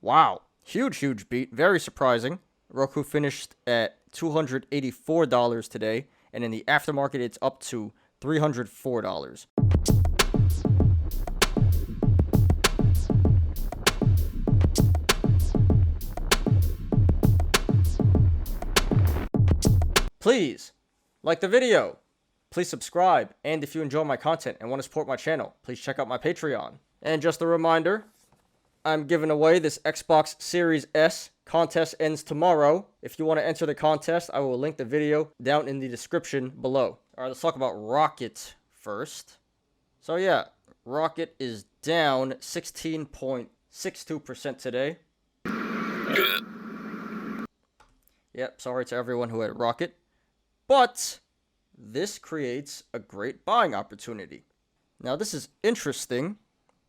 Wow. Huge beat. Very surprising. Roku finished at $284 today, and in the aftermarket, it's up to $304. Please like the video. Please subscribe. And if you enjoy my content and want to support my channel, please check out my Patreon. And just a reminder, I'm giving away this Xbox Series S. Contest ends tomorrow. If you want to enter the contest, I will link the video down in the description below. All right, let's talk about Rocket first. So yeah, Rocket is down 16.62% today. Yep, sorry to everyone who had Rocket. But this creates a great buying opportunity. Now, this is interesting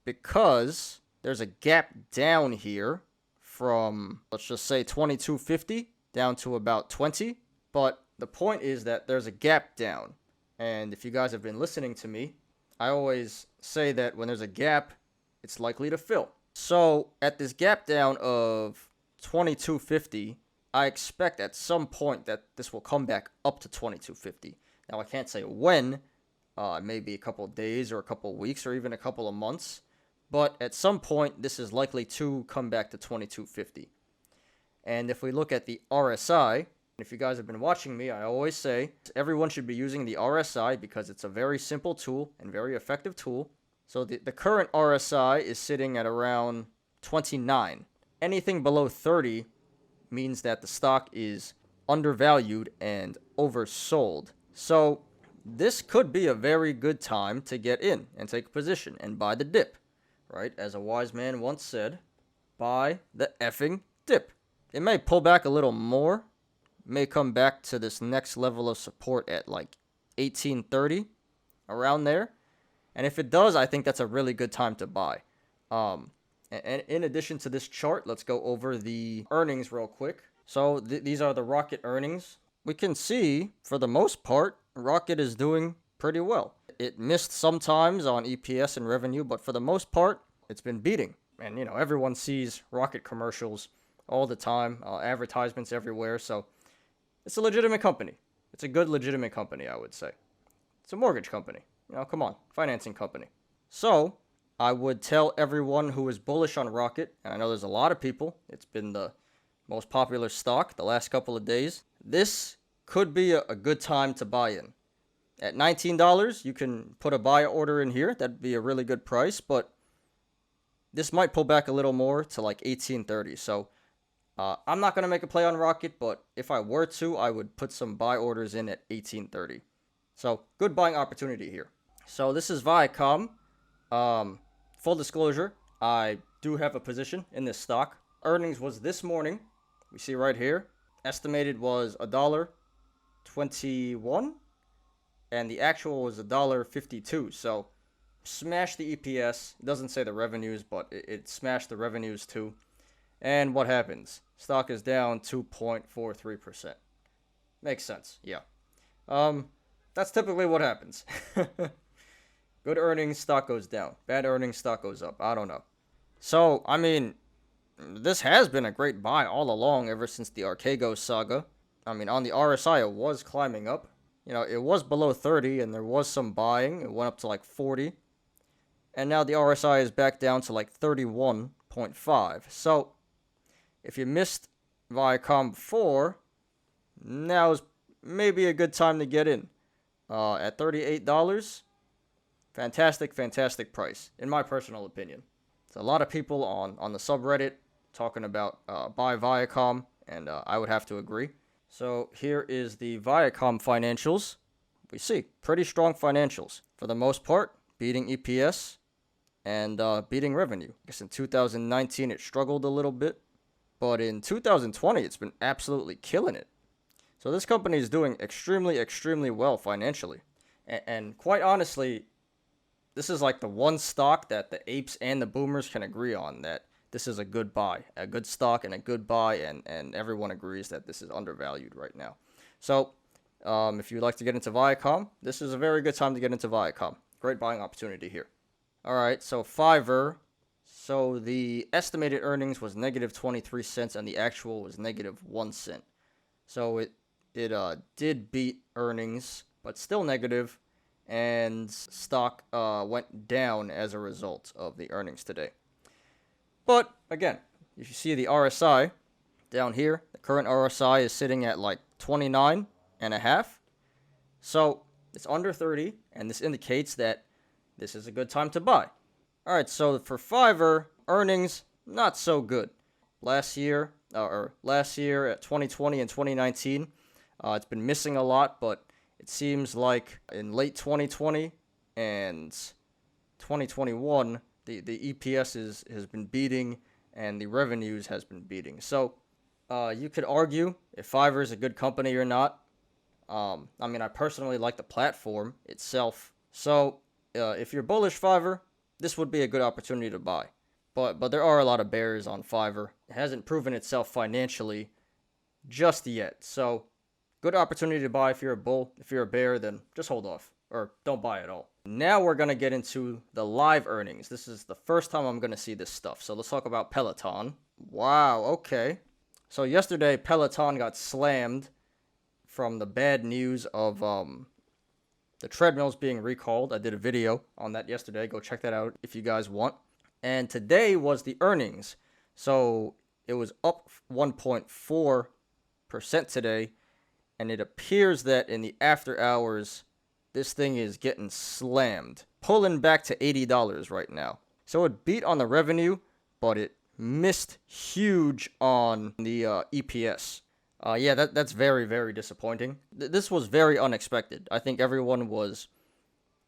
because there's a gap down here from, let's just say, 22.50 down to about 20. But the point is that there's a gap down. And if you guys have been listening to me, I always say that when there's a gap, it's likely to fill. So at this gap down of 22.50, I expect at some point that this will come back up to 22.50. Now, I can't say when, maybe a couple of days or a couple of weeks or even a couple of months. But at some point, this is likely to come back to 22.50. And if we look at the RSI, if you guys have been watching me, I always say everyone should be using the RSI because it's a very simple tool and very effective tool. So the current RSI is sitting at around 29. Anything below 30 means that the stock is undervalued and oversold. So this could be a very good time to get in and take a position and buy the dip, right? As a wise man once said, buy the effing dip. It may pull back a little more, may come back to this next level of support at like 1830, around there. And if it does, I think that's a really good time to buy. And in addition to this chart, let's go over the earnings real quick. So these are the Rocket earnings. We can see, for the most part, Rocket is doing pretty well. It missed sometimes on EPS and revenue, but for the most part, it's been beating. And, you know, everyone sees Rocket commercials all the time, advertisements everywhere. So it's a legitimate company. It's a good, legitimate company, I would say. It's a mortgage company. You know, come on, financing company. So I would tell everyone who is bullish on Rocket, and I know there's a lot of people, it's been the most popular stock the last couple of days, this could be a good time to buy in. At $19, you can put a buy order in here. That'd be a really good price, but this might pull back a little more to like 1830. So I'm not going to make a play on Rocket, but if I were to, I would put some buy orders in at 1830. So good buying opportunity here. So this is Viacom. Full disclosure, I do have a position in this stock. Earnings was this morning. We see right here. Estimated was $1.21. And the actual was $1.52. So smashed the EPS. It doesn't say the revenues, but it smashed the revenues too. And what happens? Stock is down 2.43%. Makes sense. Yeah. That's typically what happens. Good earnings, stock goes down. Bad earnings, stock goes up. I don't know. So, I mean, this has been a great buy all along ever since the Archegos saga. I mean, on the RSI, it was climbing up. You know, it was below 30, and there was some buying. It went up to like 40. And now the RSI is back down to like 31.5. So, if you missed Viacom before, now is maybe a good time to get in. At $38, fantastic price, in my personal opinion. There's a lot of people on the subreddit talking about buy Viacom, and I would have to agree. So here is the Viacom financials. We see pretty strong financials. For the most part, beating EPS and beating revenue. I guess in 2019 it struggled a little bit, but in 2020 it's been absolutely killing it. So this company is doing extremely well financially. And quite honestly, this is like the one stock that the apes and the boomers can agree on, that this is a good buy, a good stock and a good buy, and everyone agrees that this is undervalued right now. So if you'd like to get into Viacom, this is a very good time to get into Viacom. Great buying opportunity here. All right, so Fiverr So the estimated earnings was negative 23 cents and the actual was negative 1 cent. So it did beat earnings, but still negative, and stock went down as a result of the earnings today. But again, if you see the RSI down here, the current RSI is sitting at like 29.5. So it's under 30, and this indicates that this is a good time to buy. All right, so for Fiverr, earnings not so good. Last year at 2020 and 2019, it's been missing a lot, but it seems like in late 2020 and 2021, the EPS has been beating and the revenues has been beating. So you could argue if Fiverr is a good company or not. I mean, I personally like the platform itself. So if you're bullish Fiverr, this would be a good opportunity to buy. But there are a lot of bears on Fiverr. It hasn't proven itself financially just yet. So good opportunity to buy if you're a bull. If you're a bear, then just hold off or don't buy at all. Now we're going to get into the live earnings. This is the first time I'm going to see this stuff. So let's talk about Peloton. Wow, okay. So yesterday, Peloton got slammed from the bad news of the treadmills being recalled. I did a video on that yesterday. Go check that out if you guys want. And today was the earnings. So it was up 1.4% today. And it appears that in the after hours, this thing is getting slammed. Pulling back to $80 right now. So it beat on the revenue, but it missed huge on the EPS. Yeah, that's very, very disappointing. This was very unexpected. I think everyone was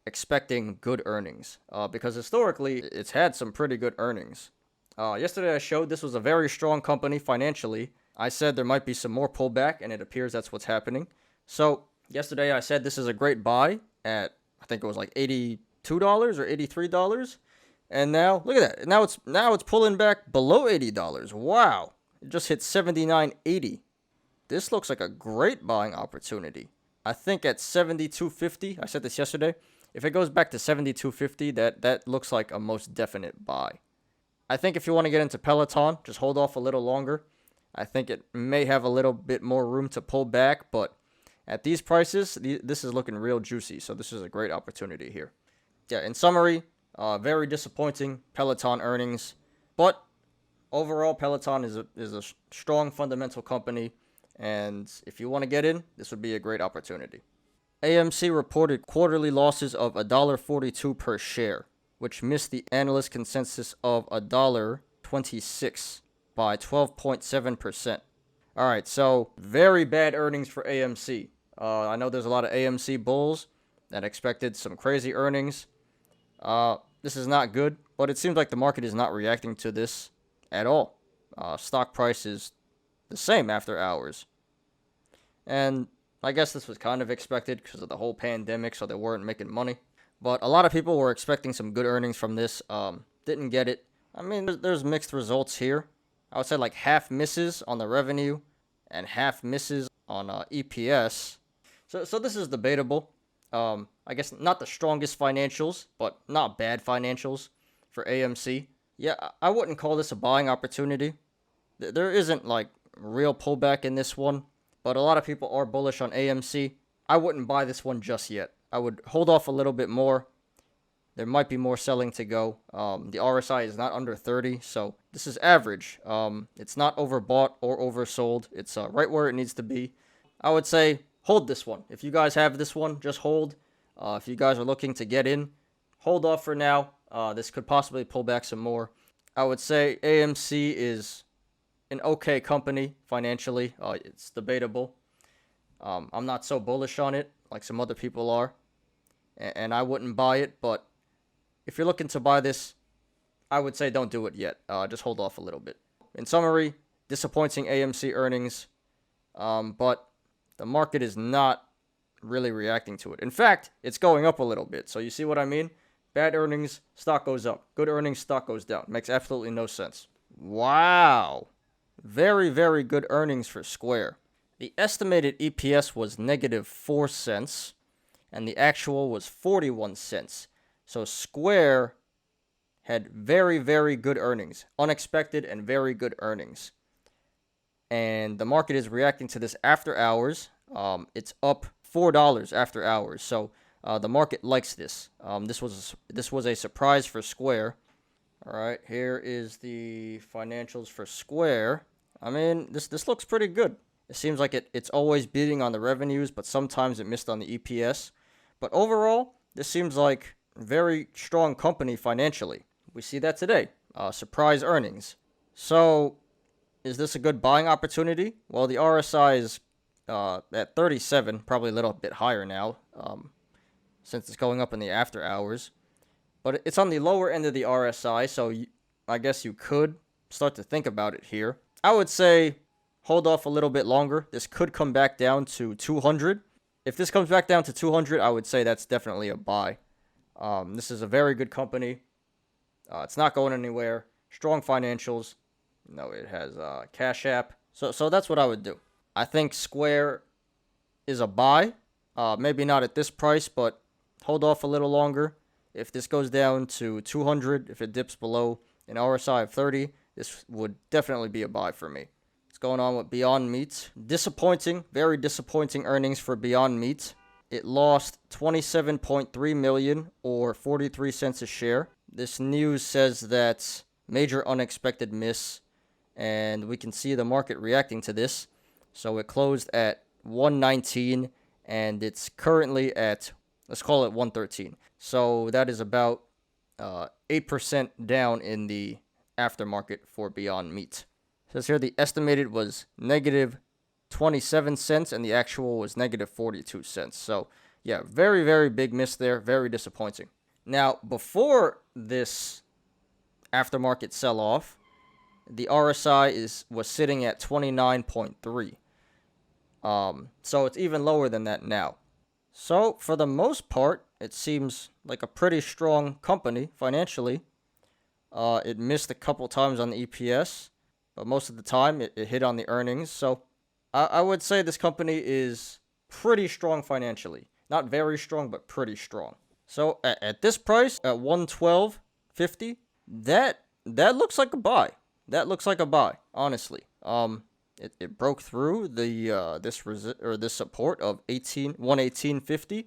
expecting good earnings because historically it's had some pretty good earnings. Yesterday I showed this was a very strong company financially. I said there might be some more pullback, and it appears that's what's happening. So yesterday I said this is a great buy at, I think it was like $82 or $83. And now, look at that. Now it's pulling back below $80. Wow. It just hit $79.80. This looks like a great buying opportunity. I think at $72.50, I said this yesterday, if it goes back to $72.50, that looks like a most definite buy. I think if you want to get into Peloton, just hold off a little longer. I think it may have a little bit more room to pull back, but at these prices, this is looking real juicy, so this is a great opportunity here. Yeah, in summary, very disappointing Peloton earnings, but overall, Peloton is a strong fundamental company, and if you want to get in, this would be a great opportunity. AMC reported quarterly losses of $1.42 per share, which missed the analyst consensus of $1.26 by 12.7%. All right, so very bad earnings for AMC. I know there's a lot of AMC bulls that expected some crazy earnings. This is not good, but it seems like the market is not reacting to this at all. Stock price is the same after hours. And I guess this was kind of expected because of the whole pandemic, so they weren't making money. But a lot of people were expecting some good earnings from this. Didn't get it. I mean, there's mixed results here. I would say like half misses on the revenue and half misses on EPS. So this is debatable. I guess not the strongest financials, but not bad financials for AMC. Yeah, I wouldn't call this a buying opportunity. There isn't like real pullback in this one, but a lot of people are bullish on AMC. I wouldn't buy this one just yet. I would hold off a little bit more. There might be more selling to go. The RSI is not under 30, so this is average. It's not overbought or oversold. It's right where it needs to be. I would say hold this one. If you guys have this one, just hold. If you guys are looking to get in, hold off for now. This could possibly pull back some more. I would say AMC is an okay company financially. It's debatable. I'm not so bullish on it like some other people are, and I wouldn't buy it, but if you're looking to buy this, I would say don't do it yet. Just hold off a little bit. In summary, disappointing AMC earnings, but the market is not really reacting to it. In fact, it's going up a little bit. So you see what I mean? Bad earnings, stock goes up. Good earnings, stock goes down. Makes absolutely no sense. Wow. Very, very good earnings for Square. The estimated EPS was negative 4 cents, and the actual was 41 cents. So Square had very, very good earnings, unexpected and very good earnings. And the market is reacting to this after hours. It's up $4 after hours. So the market likes this. This was a surprise for Square. All right, here is the financials for Square. I mean, this looks pretty good. It seems like it's always beating on the revenues, but sometimes it missed on the EPS. But overall, this seems like a very strong company financially. We see that today. Surprise earnings. So, is this a good buying opportunity? Well, the RSI is at 37, probably a little bit higher now, since it's going up in the after hours. But it's on the lower end of the RSI, so I guess you could start to think about it here. I would say hold off a little bit longer. This could come back down to 200. If this comes back down to 200, I would say that's definitely a buy. This is a very good company. It's not going anywhere. Strong financials. No, it has Cash App. So that's what I would do. I think Square is a buy. Maybe not at this price, but hold off a little longer. If this goes down to 200, if it dips below an RSI of 30, this would definitely be a buy for me. What's going on with Beyond Meat? Disappointing, very disappointing earnings for Beyond Meat. It lost $27.3 million or 43 cents a share. This news says that major unexpected miss, and we can see the market reacting to this. So it closed at 119, and it's currently at, let's call it 113. So that is about 8% down in the aftermarket for Beyond Meat. It says here the estimated was negative 27 cents and the actual was negative 42 cents. So yeah, very, very big miss there. Very disappointing. Now, before this aftermarket sell-off, the RSI was sitting at 29.3. So it's even lower than that now. So for the most part, it seems like a pretty strong company financially. It missed a couple times on the EPS, but most of the time it hit on the earnings. So I would say this company is pretty strong financially. Not very strong, but pretty strong. So at this price, at $112.50, that looks like a buy. That looks like a buy, honestly. It broke through the this support of 118.50,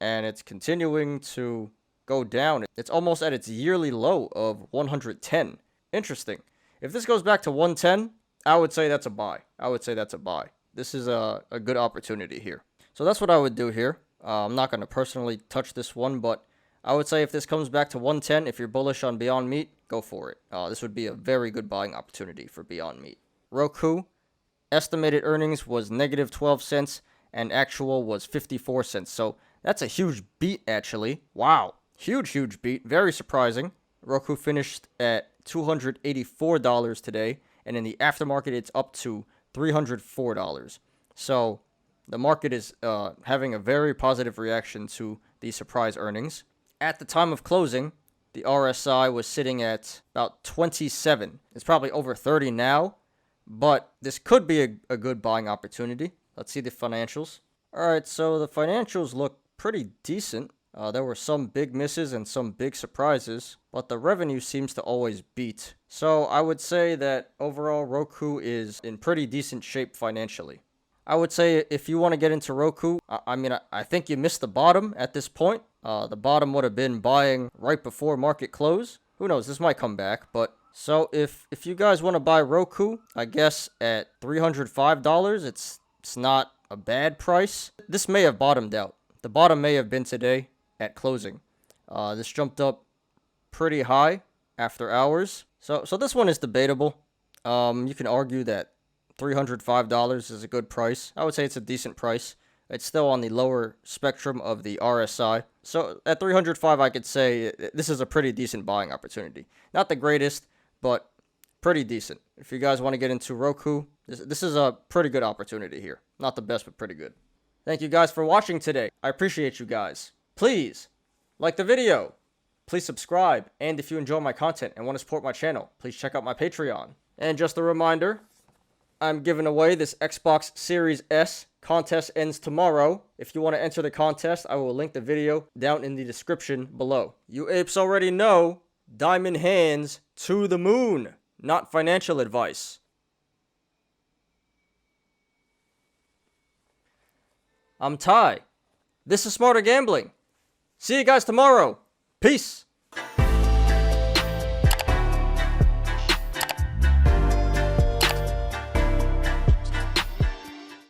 and it's continuing to go down. It's almost at its yearly low of 110. Interesting. If this goes back to 110, I would say that's a buy. This is a good opportunity here. So that's what I would do here. I'm not going to personally touch this one, but I would say if this comes back to 110, if you're bullish on Beyond Meat, go for it. This would be a very good buying opportunity for Beyond Meat. ROKU, estimated earnings was negative 12 cents and actual was 54 cents. So that's a huge beat, actually. Wow. Huge beat. Very surprising. ROKU finished at $284 today, and in the aftermarket, it's up to $304. So the market is having a very positive reaction to these surprise earnings. At the time of closing, the RSI was sitting at about 27. It's probably over 30 now, but this could be a good buying opportunity. Let's see the financials. All right, so the financials look pretty decent. There were some big misses and some big surprises, but the revenue seems to always beat. So I would say that overall ROKU is in pretty decent shape financially. I would say if you want to get into ROKU, I think you missed the bottom at this point. The bottom would have been buying right before market close. Who knows? This might come back. But so if you guys want to buy ROKU, I guess at $305, it's not a bad price. This may have bottomed out. The bottom may have been today at closing. This jumped up pretty high after hours. So this one is debatable. You can argue that $305 is a good price. I would say it's a decent price. It's still on the lower spectrum of the RSI. So at $305, I could say this is a pretty decent buying opportunity. Not the greatest, but pretty decent. If you guys want to get into ROKU, this is a pretty good opportunity here. Not the best, but pretty good. Thank you guys for watching today. I appreciate you guys. Please like the video. Please subscribe. And if you enjoy my content and want to support my channel, please check out my Patreon. And just a reminder, I'm giving away this Xbox Series S. Contest ends tomorrow. If you want to enter the contest, I will link the video down in the description below. You apes already know, Diamond hands to the moon, not financial advice. I'm Ty. This is Smarter Gambling. See you guys tomorrow. Peace.